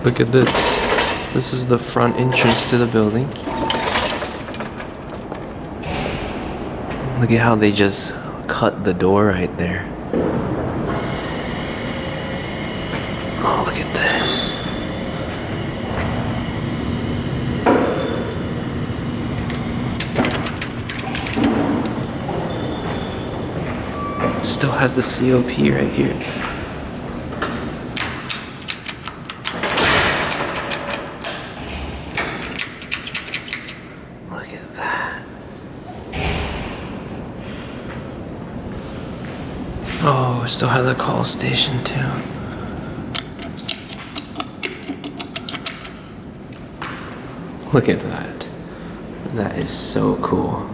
Look at this. This is the front entrance to the building. Look at how they just cut the door right there. Oh, look at this. Still has the COP right here. Look at that. Oh, it still has a call station too. Look at that. That is so cool.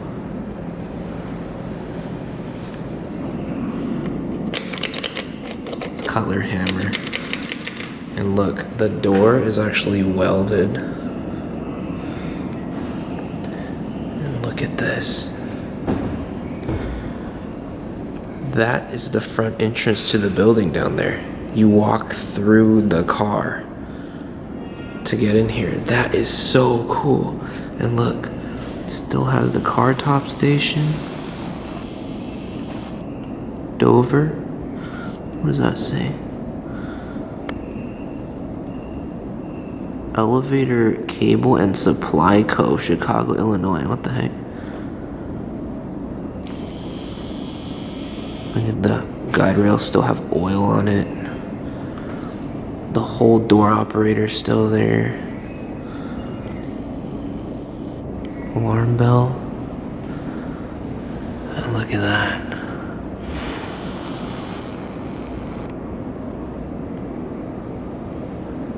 Cutler hammer. And look, the door is actually welded. And look at this. That is the front entrance to the building down there. You walk through the car to get in here. That is so cool. And look, still has the car top station. Dover. What does that say? Elevator Cable and Supply Co., Chicago, Illinois. What the heck? Look at the guide rails still have oil on it. The whole door operator's still there. Alarm bell. And look at that.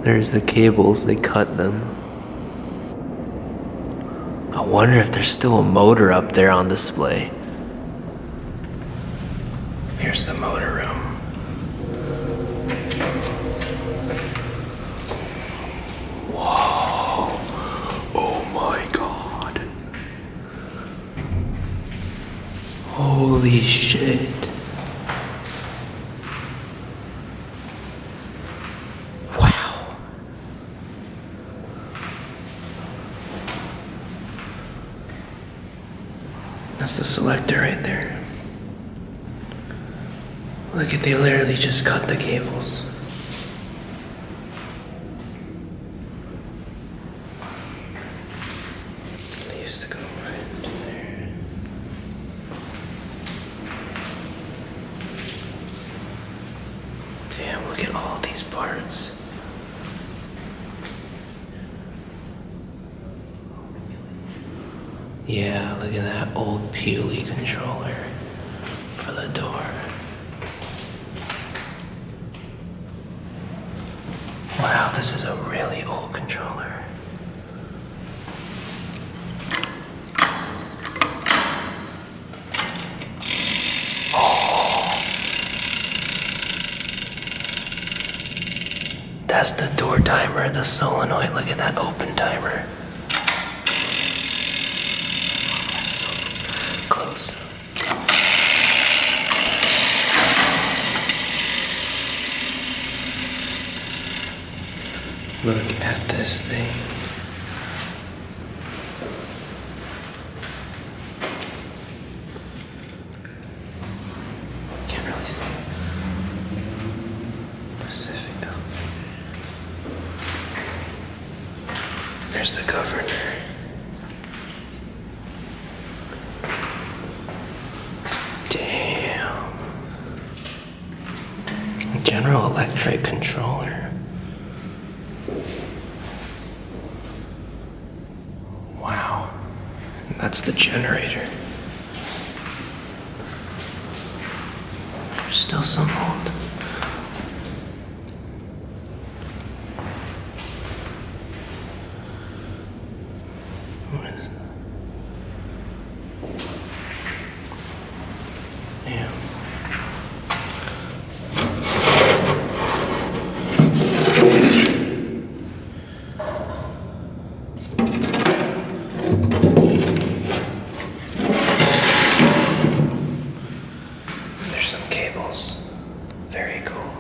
There's the cables, they cut them. I wonder if there's still a motor up there on display. Here's the motor room. Whoa. Oh my God. Holy shit. That's the selector right there. Look at, they literally just cut the cables. They used to go right into there. Damn, look at all these parts. Yeah, look at that old Pewley controller for the door. Wow, this is a really old controller. Oh. That's the door timer, the solenoid. Look at that open timer. Close. Look at this thing. Can't really see. Pacific. There's the governor. General Electric controller. Wow. That's the generator. There's still some old. What is that? Yeah. There's some cables. Very cool.